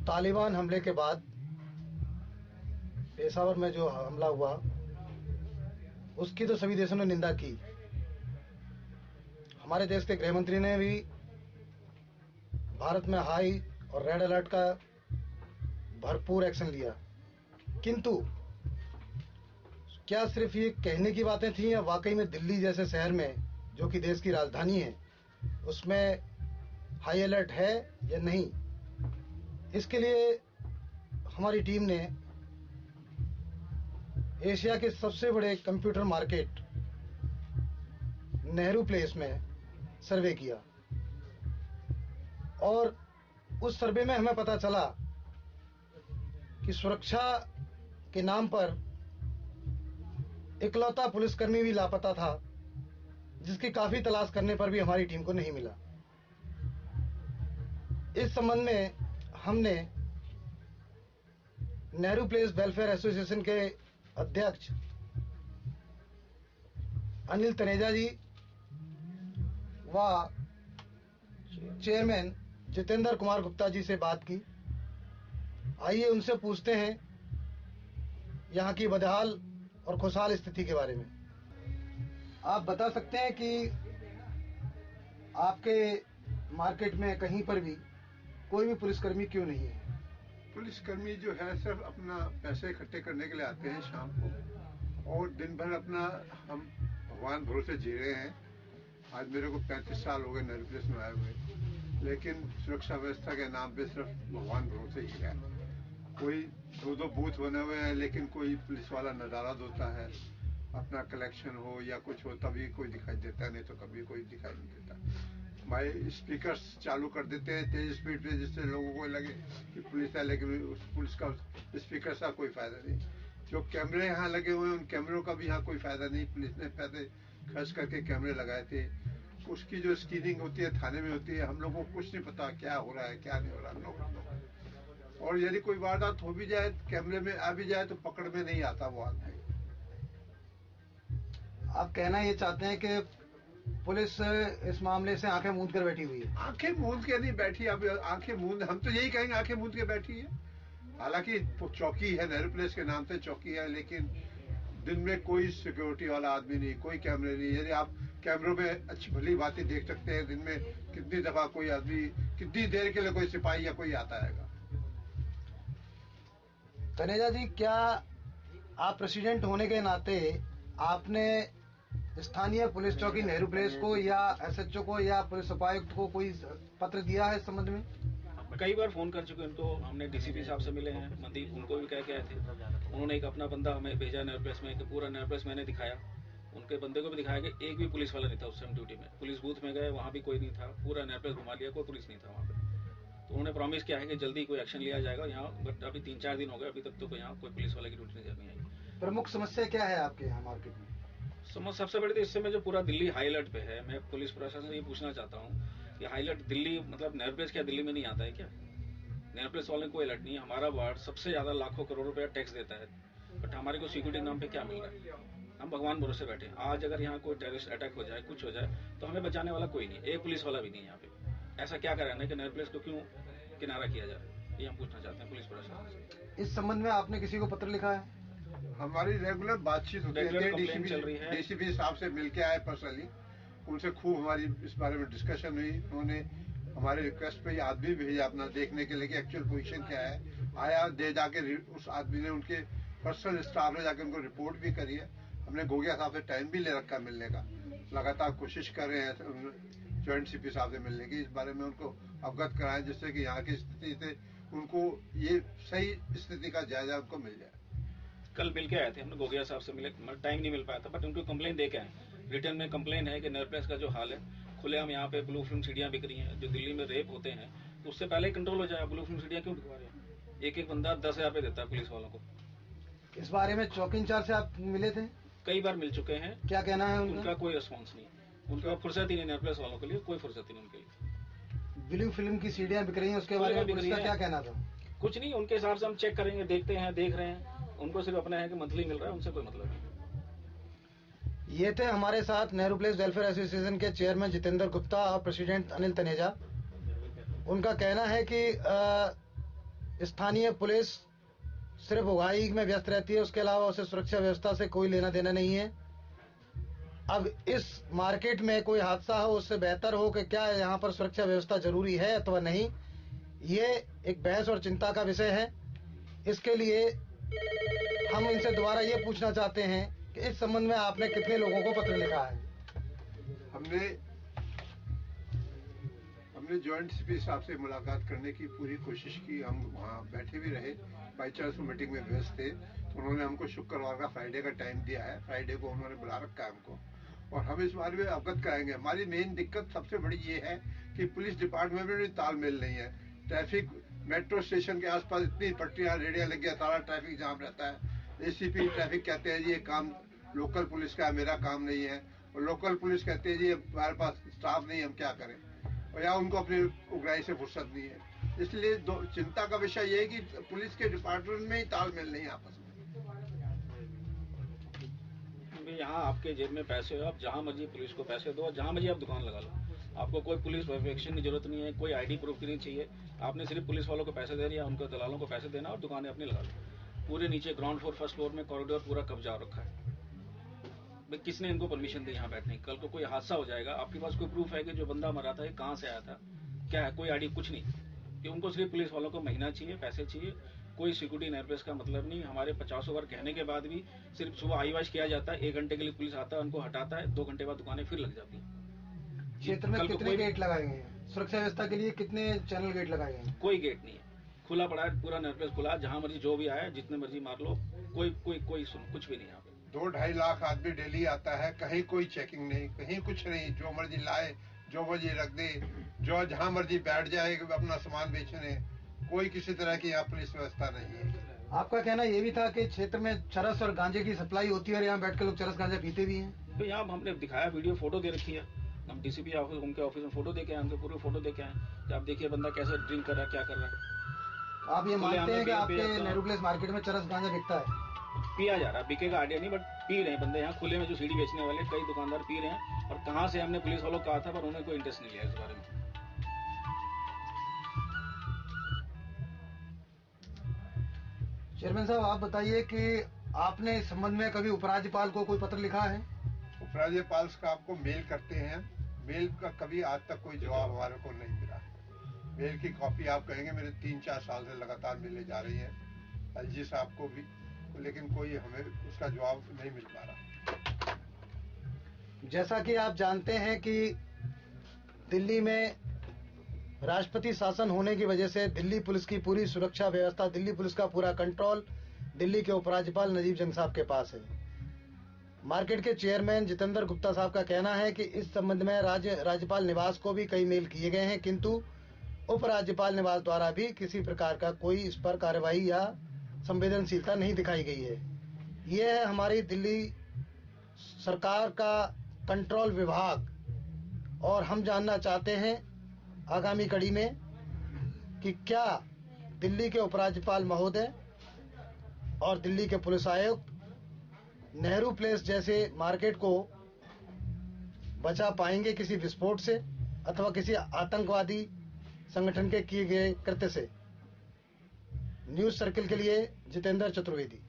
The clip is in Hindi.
तालिबान हमले के बाद पेशावर में जो हमला हुआ उसकी तो सभी देशों ने निंदा की। हमारे देश के गृह मंत्री ने भी भारत में हाई और रेड अलर्ट का भरपूर एक्शन लिया। किंतु क्या सिर्फ ये कहने की बातें थी या वाकई में दिल्ली जैसे शहर में, जो कि देश की राजधानी है, उसमें हाई अलर्ट है या नहीं? इसके लिए हमारी टीम ने एशिया के सबसे बड़े कंप्यूटर मार्केट नेहरू प्लेस में सर्वे किया और उस सर्वे में हमें पता चला कि सुरक्षा के नाम पर इकलौता पुलिसकर्मी भी लापता था, जिसकी काफी तलाश करने पर भी हमारी टीम को नहीं मिला। इस संबंध में हमने नेहरू प्लेस वेलफेयर एसोसिएशन के अध्यक्ष अनिल तनेजा जी व चेयरमैन जितेंद्र कुमार गुप्ता जी से बात की। आइए उनसे पूछते हैं यहाँ की बदहाल और खुशहाल स्थिति के बारे में। आप बता सकते हैं कि आपके मार्केट में कहीं पर भी कोई भी पुलिसकर्मी क्यों नहीं है? पुलिसकर्मी जो है सिर्फ अपना पैसे इकट्ठे करने के लिए आते हैं शाम को, और दिन भर अपना हम भगवान भरोसे जी रहे हैं। आज मेरे को 35 साल हो गए नेहरू प्लेस में आए हुए, लेकिन सुरक्षा व्यवस्था के नाम पे सिर्फ भगवान भरोसे ही है। कोई दो बूथ बने हुए हैं, लेकिन कोई पुलिस वाला नदारद होता है, अपना कलेक्शन हो या कुछ हो तभी कोई दिखाई देता है, नहीं तो कभी कोई दिखाई नहीं देता। भाई स्पीकर्स चालू कर देते हैं तेज स्पीड पे, जिससे लोगों को लगे कि पुलिस है, लेकिन उस पुलिस का स्पीकर का कोई फायदा नहीं। जो कैमरे यहाँ लगे हुए हैं उन कैमरों का भी यहाँ कोई फायदा नहीं। पुलिस ने पैसे खर्च करके कैमरे लगाए थे, उसकी जो स्क्रीनिंग होती है थाने में होती है, हम लोगों को कुछ नहीं पता क्या हो रहा है क्या नहीं हो रहा। और यदि कोई वारदात हो भी जाए, कैमरे में आ भी जाए, तो पकड़ में नहीं आता वो आदमी। आप कहना ये चाहते हैं कि पुलिस इस मामले से आंखें मूंद कर बैठी हुई है? आंखें मूंद के नहीं बैठी, अब आंखें मूंद, हम तो यही कहेंगे आंखें मूंद के बैठी है। हालांकि चौकी है, नेहरू प्लेस के नाम से चौकी है, लेकिन दिन में कोई सिक्योरिटी वाला आदमी नहीं, कोई कैमरे नहीं। यदि आप कैमरों में अच्छी भली बातें देख सकते हैं, दिन में कितनी दफा कोई आदमी, कितनी देर के लिए कोई सिपाही या कोई आता है। तनेजा जी, क्या आप प्रेसिडेंट होने के नाते आपने स्थानीय पुलिस चौकी नेहरू प्लेस को या एसएचओ को या पुलिस उपायुक्त को कोई पत्र दिया है इस संबंध में? कई बार फोन कर चुके हैं उनको। हमने डीसीपी साहब से मिले हैं, मंदिर उनको भी कह के आए थे। उन्होंने एक अपना बंदा हमें भेजा नेहरू प्लेस में, कि पूरा नेहरू प्लेस मैंने दिखाया, उनके बंदे को भी दिखाया कि एक भी पुलिस वाला नहीं था उस टाइम ड्यूटी में। पुलिस बूथ में गए, वहाँ भी कोई नहीं था, पूरा नेहरू प्लेस घुमा लिया, कोई पुलिस नहीं था वहाँ पे। तो उन्होंने प्रॉमिस किया है कि जल्दी कोई एक्शन लिया जाएगा यहाँ, बट अभी 3-4 दिन हो गए, अभी तक तो यहाँ कोई पुलिस वाले की ड्यूटी नजर नहीं आई। प्रमुख समस्या क्या है आपके यहाँ मार्केट में? समस्या सबसे बड़ी तो इस समय जो पूरा दिल्ली हाई अलर्ट पे है। मैं पुलिस प्रशासन से ये पूछना चाहता हूँ कि हाई अलर्ट दिल्ली, मतलब नेहरू प्लेस क्या दिल्ली में नहीं आता है क्या? नेहरू प्लेस वाले कोई अलर्ट नहीं है। हमारा वार्ड सबसे ज्यादा लाखों करोड़ रुपया टैक्स देता है, बट हमारे को सिक्योरिटी नाम पे क्या मिल रहा है? हम भगवान भरोसे बैठे हैं। आज अगर यहाँ कोई टेररिस्ट अटैक हो जाए, कुछ हो जाए, तो हमें बचाने वाला कोई नहीं, एक पुलिस वाला भी नहीं है यहाँ पे। ऐसा क्या कराना है कि नेहरू प्लेस को क्यों किनारा किया जाए, ये हम पूछना चाहते हैं पुलिस प्रशासन से। इस संबंध में आपने किसी को पत्र लिखा है? हमारी रेगुलर बातचीत होती है, डीसीपी साहब से मिलके आए पर्सनली, उनसे खूब हमारी इस बारे में डिस्कशन हुई। उन्होंने हमारे रिक्वेस्ट पे आदमी भेजा अपना देखने के लिए कि एक्चुअल पोजीशन क्या है। आया, दे जाके उस आदमी ने उनके पर्सनल स्टाफ ने जाके उनको रिपोर्ट भी करी है। हमने गोगिया साहब से टाइम भी ले रखा मिलने का, लगातार कोशिश कर रहे हैं ज्वाइंट सीपी साहब से मिलने की, इस बारे में उनको अवगत कराएं, जिससे कि यहाँ की स्थिति से उनको ये सही स्थिति का जायजा उनको मिल जाए। कल मिल के आए थे, हमने गोगिया साहब से मिले, टाइम नहीं मिल पाया था, बट उनको कंप्लेन दे के आए। रिटर्न में कंप्लेन है कि नेहरू प्लेस का जो हाल है, खुलेआम यहाँ पे ब्लू फिल्म सीढ़ियां बिक रही हैं। जो दिल्ली में रेप होते हैं तो उससे पहले ही कंट्रोल हो जाए। ब्लू फिल्म सीढ़ियां क्यों बिकवा रहे हैं? एक बंदा 10,000 रुपए देता है पुलिस वालों को। इस बारे में चौकी इंचार्ज से आप मिले थे? कई बार मिल चुके हैं। क्या कहना है उनका कोई रिस्पॉन्स नहीं, उनका फुर्सत ही नहीं, नेहरू प्लेस वालों के लिए कोई फुर्सत ही नहीं उनके लिए। ब्लू फिल्म की सीढ़ियां बिक रही हैं, उसके बारे में पुलिस का क्या कहना था? कुछ नहीं, उनके हिसाब से हम चेक करेंगे, देखते हैं, देख रहे हैं। उनको सिर्फ अपना है कि मंथली मिल रहा है, उनसे कोई मतलब नहीं। ये थे हमारे साथ नेहरू प्लेस वेलफेयर एसोसिएशन के चेयरमैन जितेंद्र गुप्ता और प्रेसिडेंट अनिल तनेजा। उनका कहना है कि स्थानीय पुलिस सिर्फ उगाही में व्यस्त रहती है, उसके अलावा उसे सुरक्षा व्यवस्था से कोई लेना देना नहीं है। अब इस मार्केट में कोई हादसा हो, उससे बेहतर हो कि क्या यहाँ पर सुरक्षा व्यवस्था जरूरी है अथवा नहीं, ये एक बहस और चिंता का विषय है। इसके लिए हम इनसे दोबारा ये पूछना चाहते हैं कि इस संबंध में आपने कितने लोगों को पत्र लिखा है? हमने जॉइंट सीपी साहब से मुलाकात करने की पूरी कोशिश की। हम वहाँ बैठे भी रहे, बाई चांस मीटिंग में व्यस्त थे, तो उन्होंने हमको शुक्रवार का फ्राइडे का टाइम दिया है। फ्राइडे को उन्होंने बुला रखा है हमको, और हम इस बारे में अवगत कराएंगे। हमारी मेन दिक्कत सबसे बड़ी ये है कि पुलिस डिपार्टमेंट में भी तालमेल नहीं है। ट्रैफिक मेट्रो स्टेशन के आसपास इतनी पट्टियां रेडियां लग गया, सारा ट्रैफिक जाम रहता है। एसीपी ट्रैफिक कहते हैं जी ये काम लोकल पुलिस का है, मेरा काम नहीं है। और लोकल पुलिस कहते हैं जी हमारे पास स्टाफ नहीं, हम क्या करें, और या उनको अपनी उगराई से फुर्सत नहीं है। इसलिए चिंता का विषय ये है कि पुलिस के डिपार्टमेंट में ही तालमेल नहीं आपस में। यहाँ आपके जेब में पैसे हो, आप जहाँ मर्जी पुलिस को पैसे दो, जहाँ मर्जी आप दुकान लगा लो, आपको कोई पुलिस वेरिफिकेशन की जरूरत नहीं है, कोई आईडी प्रूफ की नहीं चाहिए। आपने सिर्फ पुलिस वालों को पैसे दे दिया, उनको दलालों को पैसे देना और दुकानें अपनी लगा लो। पूरे नीचे ग्राउंड फ्लोर फर्स्ट फ्लोर में कॉरिडोर पूरा कब्जा रखा है। भाई किसने इनको परमिशन दी यहाँ बैठने? कल को कोई हादसा हो जाएगा, आपके पास कोई प्रूफ है कि जो बंदा मरा था ये कहाँ से आया था, क्या है? कोई आईडी, कुछ नहीं। कि उनको सिर्फ पुलिस वालों को महीना चाहिए, पैसे चाहिए, कोई सिक्योरिटी नेरपेस का मतलब नहीं। हमारे 50 बार कहने के बाद भी सिर्फ सुबह आई वाश किया जाता है, 1 घंटे के लिए पुलिस आता है, उनको हटाता है, 2 घंटे बाद दुकानें फिर लग जाती है। क्षेत्र में कितने गेट लगाए गए हैं? सुरक्षा व्यवस्था के लिए कितने चैनल गेट लगाए गए हैं? कोई गेट नहीं है, खुला पड़ा है पूरा नेरपेस खुला है, जहां मर्जी जो भी आया जितने मर्जी मार लो, कोई कुछ भी नहीं। यहाँ पे 2-2.5 लाख आदमी डेली आता है, कहीं कोई चेकिंग नहीं, कहीं कुछ नहीं। जो मर्जी लाए, जो मर्जी रख दे, जो जहाँ मर्जी बैठ जाए अपना सामान बेचने, कोई किसी तरह की यहाँ पुलिस व्यवस्था नहीं है। आपका कहना ये भी था कि क्षेत्र में चरस और गांजे की सप्लाई होती है और यहाँ बैठकर लोग चरस गांजा पीते भी हैं। तो यहाँ हमने दिखाया, वीडियो फोटो दे रखी है, हम डीसीपी ऑफिस उनके ऑफिस में फोटो देके आए, उनके पूरे फोटो देके आए। आप देखिए बंदा कैसे ड्रिंक कर रहा है, क्या कर रहा है। आप ये मानते हैं कि आपके नेहरू प्लेस मार्केट में चरस गांजा बिकता है? पिया जा रहा है, बिकेगा आइडिया नहीं, बट पी रहे हैं बंदे यहाँ खुले में। जो सीढ़ी बेचने वाले कई दुकानदार पी रहे हैं, और कहाँ से हमने पुलिस वालों को कहा था, पर उन्होंने कोई इंटरेस्ट नहीं लिया इस बारे में। चेयरमैन साहब, आप बताइए कि आपने इस संबंध में कभी उपराज्यपाल को कोई पत्र लिखा है? उपराज्यपाल का आपको मेल करते हैं, मेल का कभी आज तक कोई जवाब हमारे को नहीं मिला। मेल की कॉपी आप कहेंगे मेरे 3-4 साल से लगातार मिले जा रही है एलजी साहब को भी, लेकिन कोई हमें उसका जवाब नहीं मिल पा रहा। जैसा कि आप जानते हैं कि दिल्ली में राष्ट्रपति शासन होने की वजह से दिल्ली पुलिस की पूरी सुरक्षा व्यवस्था, दिल्ली पुलिस का पूरा कंट्रोल दिल्ली के उपराज्यपाल नजीब जंग साहब के पास है। मार्केट के चेयरमैन जितेंद्र गुप्ता साहब का कहना है कि इस संबंध में राज्यपाल निवास को भी कई मेल किए गए हैं, किंतु उपराज्यपाल निवास द्वारा भी किसी प्रकार का कोई इस पर कार्रवाई या संवेदनशीलता नहीं दिखाई गई है। यह है हमारी दिल्ली सरकार का कंट्रोल विभाग, और हम जानना चाहते हैं आगामी कड़ी में कि क्या दिल्ली के उपराज्यपाल महोदय और दिल्ली के पुलिस आयुक्त नेहरू प्लेस जैसे मार्केट को बचा पाएंगे किसी विस्फोट से अथवा किसी आतंकवादी संगठन के किए गए कृत्य से। न्यूज सर्किल के लिए जितेंद्र चतुर्वेदी।